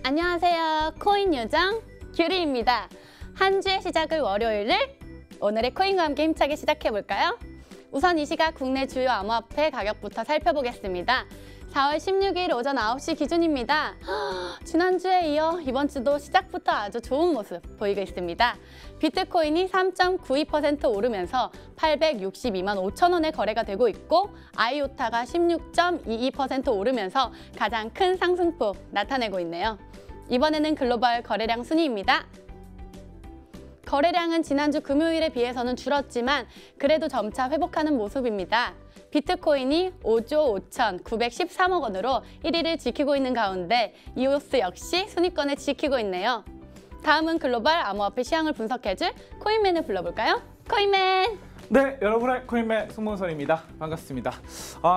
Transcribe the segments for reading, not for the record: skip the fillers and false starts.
안녕하세요. 코인 요정 규리입니다. 한 주의 시작을 월요일을 오늘의 코인과 함께 힘차게 시작해볼까요? 우선 이 시각 국내 주요 암호화폐 가격부터 살펴보겠습니다. 4월 16일 오전 9시 기준입니다. 지난주에 이어 이번 주도 시작부터 아주 좋은 모습 보이고 있습니다. 비트코인이 3.92% 오르면서 862만 5천 원에 거래가 되고 있고 아이오타가 16.22% 오르면서 가장 큰 상승폭 나타내고 있네요. 이번에는 글로벌 거래량 순위입니다. 거래량은 지난주 금요일에 비해서는 줄었지만 그래도 점차 회복하는 모습입니다. 비트코인이 5조 5,913억 원으로 1위를 지키고 있는 가운데 이오스 역시 순위권을 지키고 있네요. 다음은 글로벌 암호화폐 시황을 분석해줄 코인맨을 불러볼까요? 코인맨! 네, 여러분의 코인맨 송문선입니다. 반갑습니다.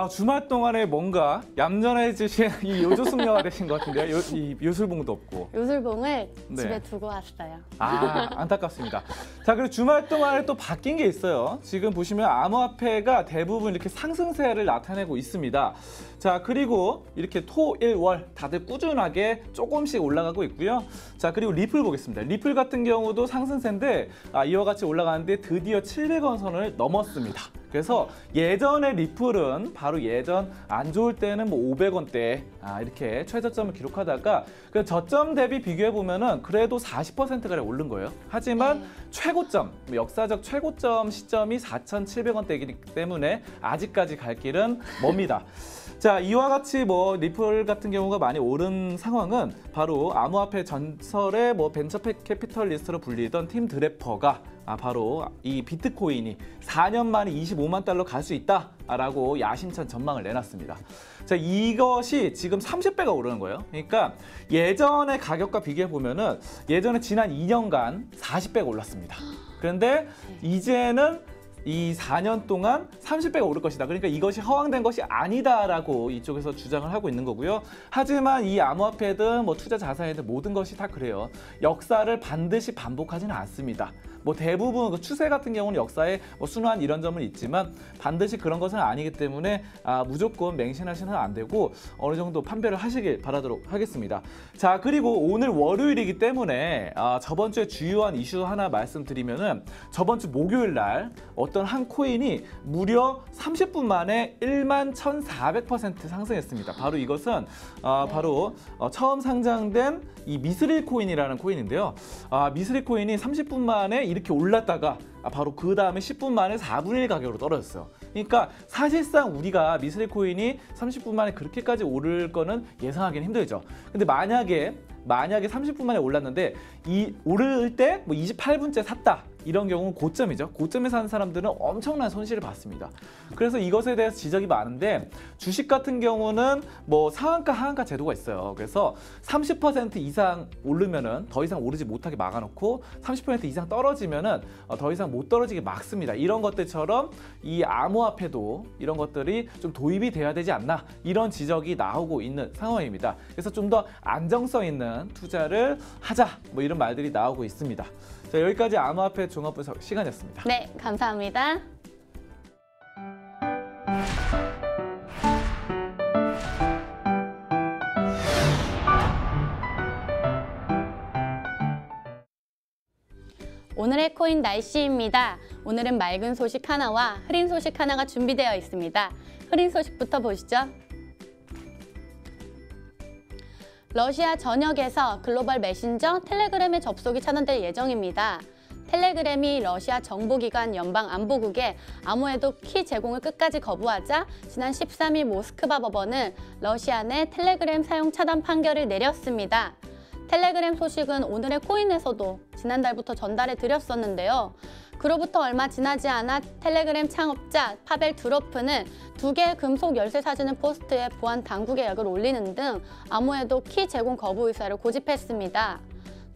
주말 동안에 뭔가 얌전해지신 이 요조숙녀가 되신 것 같은데요. 이 요술봉도 없고. 요술봉을 네. 집에 두고 왔어요. 안타깝습니다. 자, 그리고 주말 동안에 또 바뀐 게 있어요. 지금 보시면 암호화폐가 대부분 이렇게 상승세를 나타내고 있습니다. 자, 그리고 이렇게 토, 일, 월 다들 꾸준하게 조금씩 올라가고 있고요. 자, 그리고 리플 보겠습니다. 리플 같은 경우도 상승세인데 이와 같이 올라가는데 드디어 700원 선을 넘었습니다. 그래서 예전에 리플은 바로 예전 안 좋을 때는 뭐 500원대 이렇게 최저점을 기록하다가 그 저점 대비 비교해 보면은 그래도 40%가량 오른 거예요. 하지만 최고점, 역사적 최고점 시점이 4,700원대이기 때문에 아직까지 갈 길은 멉니다. 자, 이와 같이 리플 같은 경우가 많이 오른 상황은 바로 암호화폐 전설의 벤처 캐피털리스트로 불리던 팀 드래퍼가 바로 이 비트코인이 4년 만에 25만 달러 갈 수 있다라고 야심찬 전망을 내놨습니다. 자, 이것이 지금 30배가 오르는 거예요. 그러니까 예전의 가격과 비교해 보면은 예전에 지난 2년간 40배가 올랐습니다. 그런데 이제는 이 4년 동안 30배가 오를 것이다. 그러니까 이것이 허황된 것이 아니다라고 이쪽에서 주장을 하고 있는 거고요. 하지만 이 암호화폐든 투자 자산이든 모든 것이 다 그래요. 역사를 반드시 반복하지는 않습니다. 대부분 그 추세 같은 경우는 역사에 순환 이런 점은 있지만 반드시 그런 것은 아니기 때문에 무조건 맹신하시는 안 되고 어느 정도 판별을 하시길 바라도록 하겠습니다. 자, 그리고 오늘 월요일이기 때문에 저번 주에 주요한 이슈 하나 말씀드리면은 저번 주 목요일 날 어떤 한 코인이 무려 30분 만에 11,400% 상승했습니다. 바로 이것은 바로 처음 상장된 이 미스릴 코인이라는 코인인데요. 미스릴 코인이 30분 만에 이렇게 올랐다가 바로 그 다음에 10분 만에 4분의 1 가격으로 떨어졌어요. 그러니까 사실상 우리가 미스릴 코인이 30분 만에 그렇게까지 오를 거는 예상하기는 힘들죠. 근데 만약에 30분 만에 올랐는데 오를 때 28분째 샀다. 이런 경우는 고점이죠. 고점에 사는 사람들은 엄청난 손실을 받습니다. 그래서 이것에 대해서 지적이 많은데 주식 같은 경우는 상한가 하한가 제도가 있어요. 그래서 30% 이상 오르면은 더 이상 오르지 못하게 막아놓고 30% 이상 떨어지면은 더 이상 못 떨어지게 막습니다. 이런 것들처럼 이 암호화폐도 이런 것들이 좀 도입이 돼야 되지 않나 이런 지적이 나오고 있는 상황입니다. 그래서 좀 더 안정성 있는 투자를 하자 이런 말들이 나오고 있습니다. 자, 여기까지 암호화폐 종합 분석 시간이었습니다. 네, 감사합니다. 오늘의 코인 날씨입니다. 오늘은 맑은 소식 하나와 흐린 소식 하나가 준비되어 있습니다. 흐린 소식부터 보시죠. 러시아 전역에서 글로벌 메신저 텔레그램에 접속이 차단될 예정입니다. 텔레그램이 러시아 정보기관 연방안보국에 암호에도 키 제공을 끝까지 거부하자 지난 13일 모스크바 법원은 러시아 내 텔레그램 사용 차단 판결을 내렸습니다. 텔레그램 소식은 오늘의 코인에서도 지난달부터 전달해 드렸었는데요. 그로부터 얼마 지나지 않아 텔레그램 창업자 파벨 두로프는 2개의 금속 열쇠 사진을 포스트해 보안 당국에 약을 올리는 등 암호에도 키 제공 거부 의사를 고집했습니다.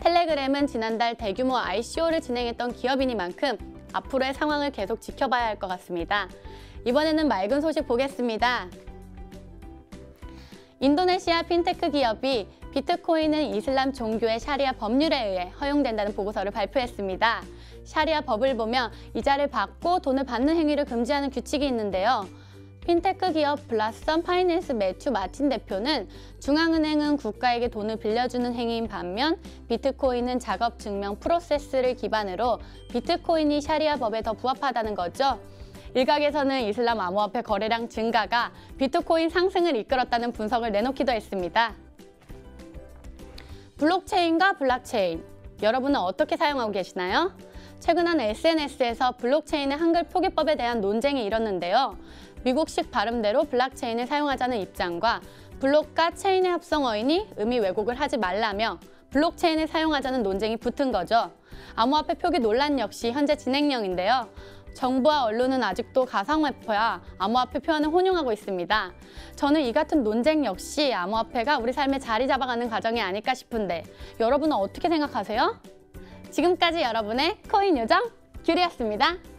텔레그램은 지난달 대규모 ICO를 진행했던 기업이니만큼 앞으로의 상황을 계속 지켜봐야 할 것 같습니다. 이번에는 맑은 소식 보겠습니다. 인도네시아 핀테크 기업이 비트코인은 이슬람 종교의 샤리아 법률에 의해 허용된다는 보고서를 발표했습니다. 샤리아 법을 보면 이자를 받고 돈을 받는 행위를 금지하는 규칙이 있는데요. 핀테크 기업 블라썸 파이낸스 매튜 마틴 대표는 중앙은행은 국가에게 돈을 빌려주는 행위인 반면 비트코인은 작업 증명 프로세스를 기반으로 비트코인이 샤리아 법에 더 부합하다는 거죠. 일각에서는 이슬람 암호화폐 거래량 증가가 비트코인 상승을 이끌었다는 분석을 내놓기도 했습니다. 블록체인과 블록체인, 여러분은 어떻게 사용하고 계시나요? 최근 한 SNS에서 블록체인의 한글 표기법에 대한 논쟁이 일었는데요. 미국식 발음대로 블록체인을 사용하자는 입장과 블록과 체인의 합성어이니 의미 왜곡을 하지 말라며 블록체인을 사용하자는 논쟁이 붙은 거죠. 암호화폐 표기 논란 역시 현재 진행형인데요. 정부와 언론은 아직도 가상화폐와 암호화폐 표현을 혼용하고 있습니다. 저는 이 같은 논쟁 역시 암호화폐가 우리 삶에 자리 잡아가는 과정이 아닐까 싶은데 여러분은 어떻게 생각하세요? 지금까지 여러분의 코인 요정 귤이었습니다.